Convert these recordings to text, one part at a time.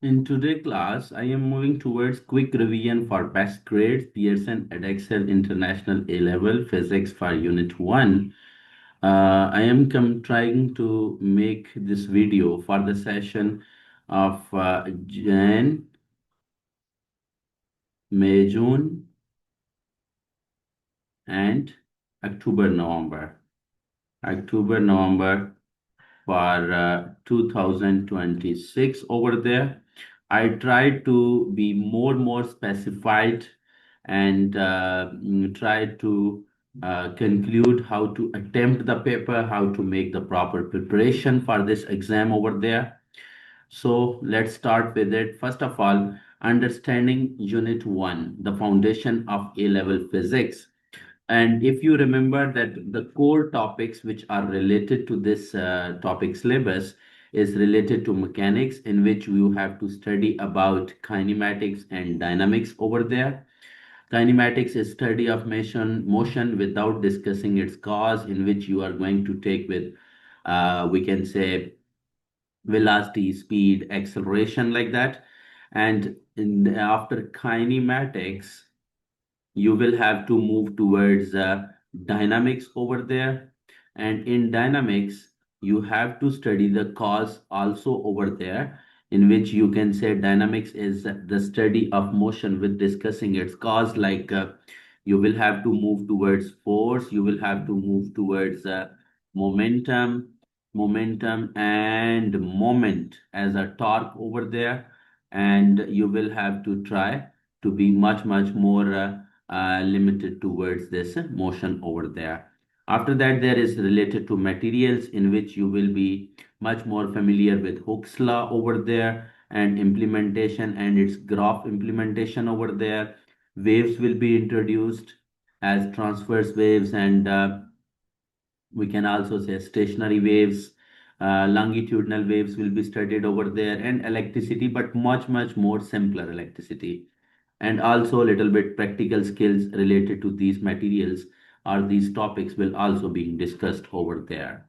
In today's class, I am moving towards quick revision for best grades, Pearson Edexcel International A-Level Physics for Unit 1. I am trying to make this video for the session of Jan, May, June, and October, November. October, November for 2026 over there. I tried to be more specified and try to conclude how to attempt the paper, how to make the proper preparation for this exam over there. So let's start with it. First of all, understanding Unit 1, the foundation of A-level physics. And if you remember that the core topics which are related to this topic syllabus is related to mechanics, in which you have to study about kinematics and dynamics over there. Kinematics is study of motion without discussing its cause, in which you are going to take with, we can say, velocity, speed, acceleration, like that. And after kinematics, you will have to move towards dynamics over there. And in dynamics, you have to study the cause also over there, in which you can say dynamics is the study of motion with discussing its cause. Like you will have to move towards force, you will have to move towards momentum, momentum and moment as a torque over there. And you will have to try to be much more limited towards this motion over there. After that, there is related to materials, in which you will be much more familiar with Hooke's law over there and implementation and its graph implementation over there. Waves will be introduced as transverse waves, and we can also say stationary waves. Longitudinal waves will be studied over there, and electricity, but much more simpler electricity. And also a little bit practical skills related to these materials or these topics will also be discussed over there.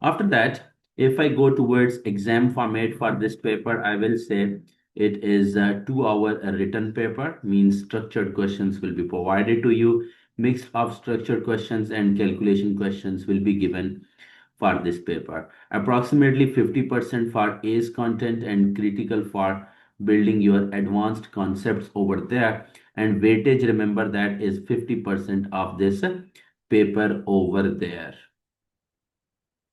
After that, if I go towards exam format for this paper, I will say it is a 2 hour written paper, means structured questions will be provided to you. Mix of structured questions and calculation questions will be given for this paper. Approximately 50% for A's content and critical for building your advanced concepts over there. And weightage, remember, that is 50% of this paper over there.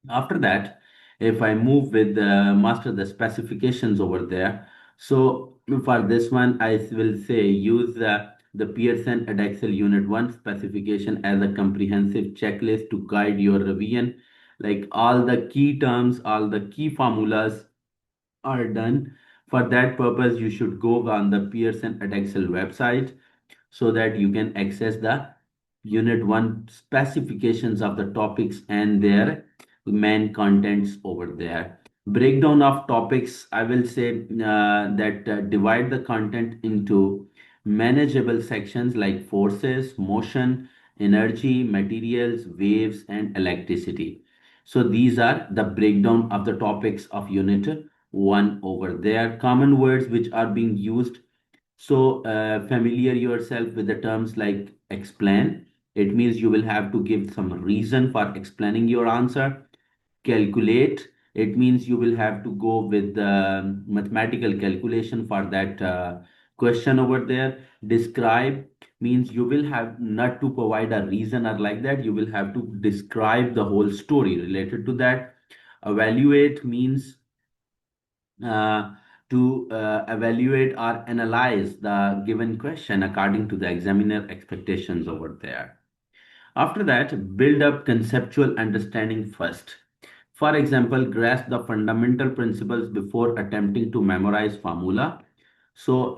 After that, if I move with master the specifications over there, so for this one, I will say use the Pearson Edexcel Unit 1 specification as a comprehensive checklist to guide your revision. Like all the key terms, all the key formulas are done. For that purpose, you should go on the Pearson Edexcel website so that you can access the Unit 1 specifications of the topics and their main contents over there. Breakdown of topics, I will say that divide the content into manageable sections like forces, motion, energy, materials, waves, and electricity. So these are the breakdown of the topics of Unit 1 over there. Common words which are being used, so familiar yourself with the terms like explain. It means you will have to give some reason for explaining your answer. Calculate. It means you will have to go with the mathematical calculation for that question over there. Describe means you will have not to provide a reason or like that. You will have to describe the whole story related to that. Evaluate means to evaluate or analyze the given question according to the examiner expectations over there. After that, build up conceptual understanding first. For example, grasp the fundamental principles before attempting to memorize formula. So,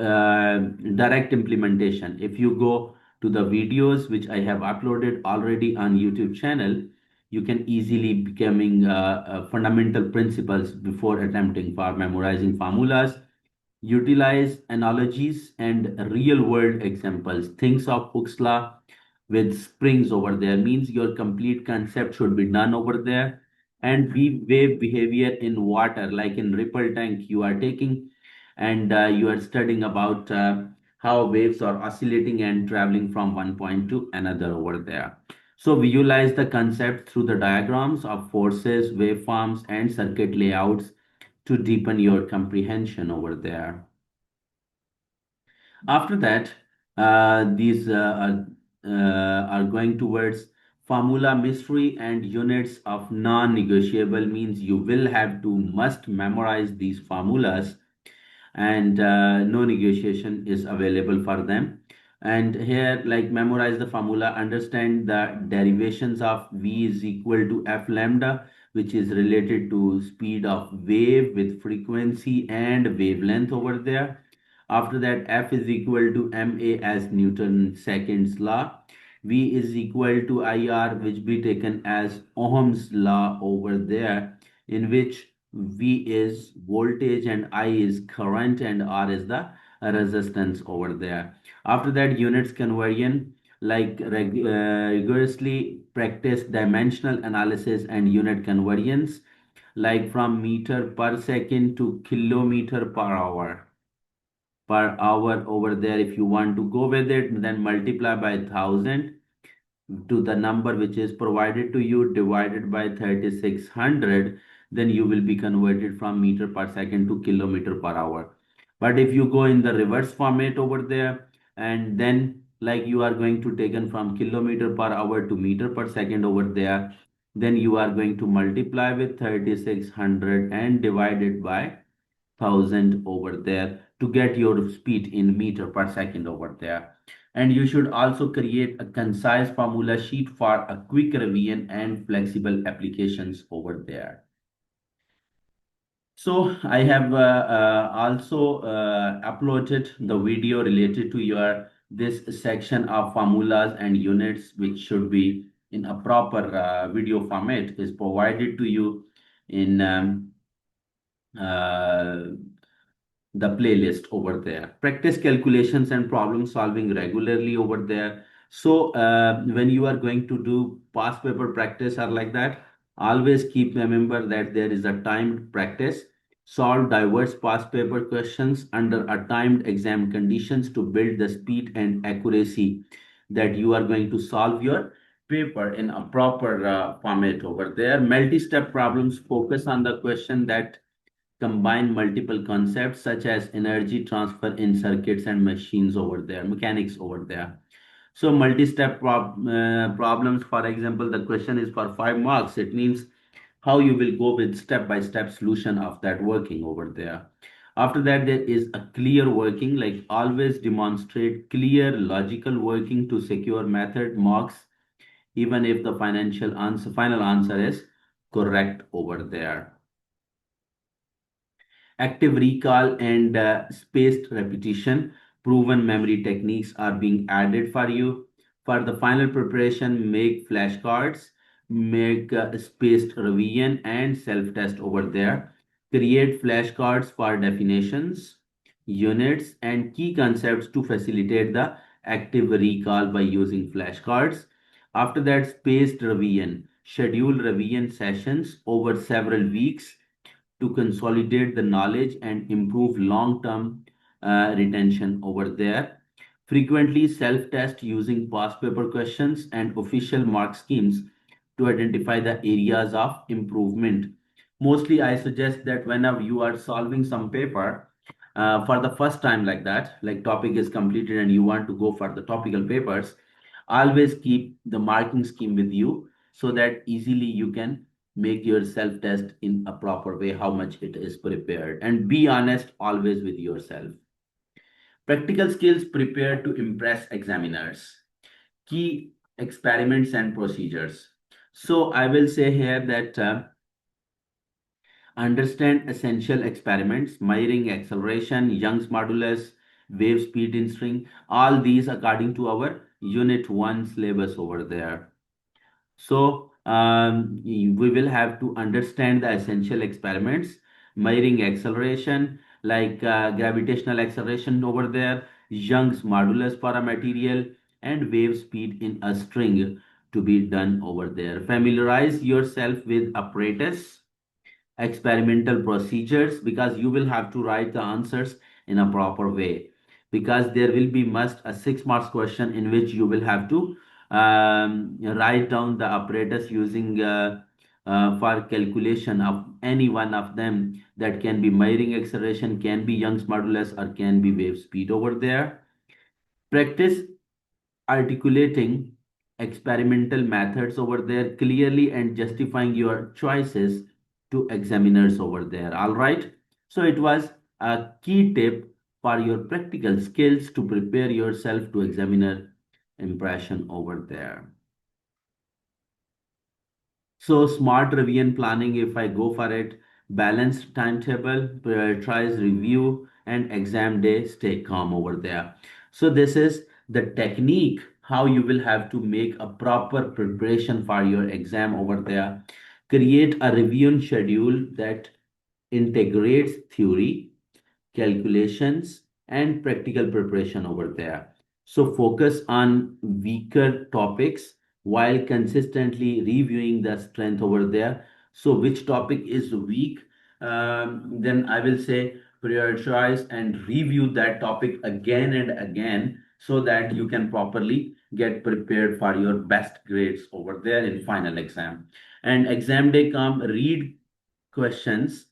direct implementation. If you go to the videos which I have uploaded already on YouTube channel, you can easily becoming fundamental principles before attempting for memorizing formulas. Utilize analogies and real world examples. Things of Hooke's law with springs over there means your complete concept should be done over there. And be wave behavior in water, like in ripple tank, you are taking and you are studying about how waves are oscillating and traveling from one point to another over there. So visualize the concept through the diagrams of forces, waveforms, and circuit layouts to deepen your comprehension over there. After that, these are going towards formula mystery and units of non-negotiable means you will have to must memorize these formulas, and no negotiation is available for them. And here, like, memorize the formula, understand the derivations of v is equal to f lambda, which is related to speed of wave with frequency and wavelength over there. After that, f is equal to ma as Newton seconds law. V is equal to IR, which be taken as Ohm's law over there, in which V is voltage and I is current and R is the resistance over there. After that, units conversion, like rigorously practice dimensional analysis and unit conversions, like from meter per second to kilometer per hour over there. If you want to go with it, then multiply by 1,000 to the number which is provided to you divided by 3600, then you will be converted from meter per second to kilometer per hour. But if you go in the reverse format over there, and then like you are going to taken from kilometer per hour to meter per second over there, then you are going to multiply with 3600 and divide it by 1,000 over there to get your speed in meter per second over there. And you should also create a concise formula sheet for a quick revision and flexible applications over there. So I have also uploaded the video related to your this section of formulas and units, which should be in a proper video format, is provided to you in uh, the playlist over there. Practice calculations and problem solving regularly over there. So when you are going to do past paper practice or like that, always keep remember that there is a timed practice. Solve diverse past paper questions under a timed exam conditions to build the speed and accuracy that you are going to solve your paper in a proper format over there. Multi-step problems focus on the question that combine multiple concepts such as energy transfer in circuits and machines over there, mechanics over there. So multi-step problems, for example, the question is for 5 marks. It means how you will go with step-by-step solution of that working over there. After that, there is a clear working, like always demonstrate clear logical working to secure method marks, even if the final answer is correct over there. Active recall and spaced repetition, proven memory techniques are being added for you. For the final preparation, make flashcards, make spaced revision and self-test over there. Create flashcards for definitions, units, and key concepts to facilitate the active recall by using flashcards. After that, spaced revision. Schedule revision sessions over several weeks to consolidate the knowledge and improve long-term retention over there. Frequently self-test using past paper questions and official mark schemes to identify the areas of improvement. Mostly, I suggest that whenever you are solving some paper for the first time like that, like topic is completed and you want to go for the topical papers, always keep the marking scheme with you so that easily you can make your self test in a proper way how much it is prepared, and be honest always with yourself. Practical skills prepared to impress examiners. Key experiments and procedures. So I will say here that understand essential experiments, Meyring acceleration, Young's modulus, wave speed in string, all these according to our unit 1 syllabus over there. So we will have to understand the essential experiments, Meyring acceleration, like gravitational acceleration over there, Young's modulus for a material, and wave speed in a string to be done over there. Familiarize yourself with apparatus, experimental procedures, because you will have to write the answers in a proper way, because there will be must a 6 marks question in which you will have to write down the apparatus using for calculation of any one of them, that can be Meyring acceleration, can be Young's modulus, or can be wave speed over there. Practice articulating experimental methods over there clearly and justifying your choices to examiners over there. All right. So it was a key tip for your practical skills to prepare yourself to examiner impression over there. So smart revision planning, if I go for it, balanced timetable, prioritize review, and exam day, stay calm over there. So this is the technique how you will have to make a proper preparation for your exam over there. Create a revision schedule that integrates theory, calculations, and practical preparation over there. So focus on weaker topics while consistently reviewing the strength over there. So which topic is weak? Then I will say prioritize and review that topic again and again, so that you can properly get prepared for your best grades over there in final exam. And exam day come, read questions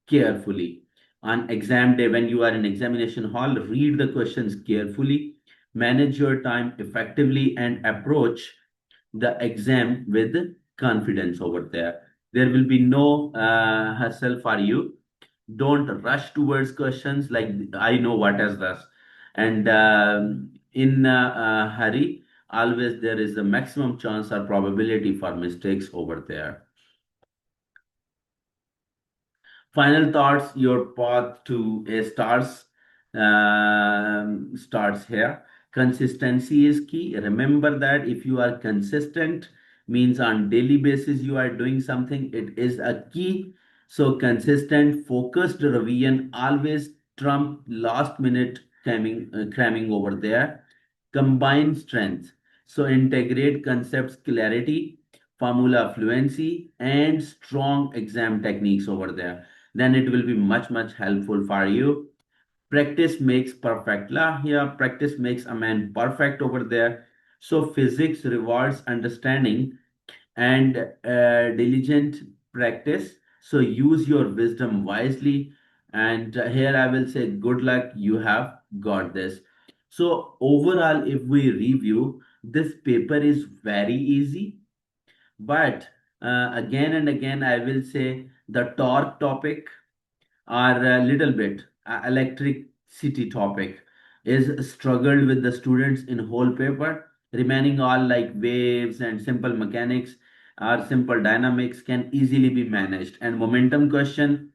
carefully. On exam day, when you are in examination hall, read the questions carefully, manage your time effectively, and approach the exam with confidence over there. There will be no hassle for you. Don't rush towards questions like I know what is this, and in hurry. Always there is a maximum chance or probability for mistakes over there. Final thoughts, your path to a stars starts here. Consistency is key. Remember that if you are consistent, means on daily basis you are doing something, it is a key. So consistent, focused revision always trump last minute cramming over there. Combine strengths. So integrate concepts clarity, formula fluency, and strong exam techniques over there. Then it will be much helpful for you. Practice makes perfect. La here, practice makes a man perfect over there. So physics rewards understanding and diligent practice. So use your wisdom wisely. And here I will say good luck, you have got this. So overall, if we review, this paper is very easy, but again and again I will say the torque topic are a little bit electricity topic is struggled with the students in whole paper. Remaining all like waves and simple mechanics or simple dynamics can easily be managed, and momentum question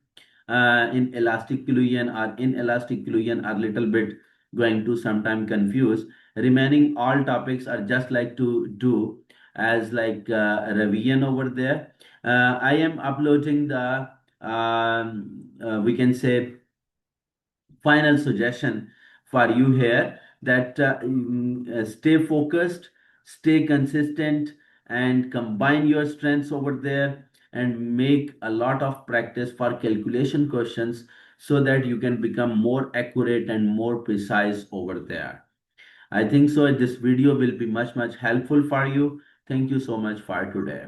in elastic collision or inelastic collision are little bit going to sometime confuse. Remaining all topics are just like to do as like revision over there. I am uploading the we can say final suggestion for you here, that stay focused, stay consistent, and combine your strengths over there, and make a lot of practice for calculation questions, so that you can become more accurate and more precise over there. I think so this video will be much helpful for you. Thank you so much for today.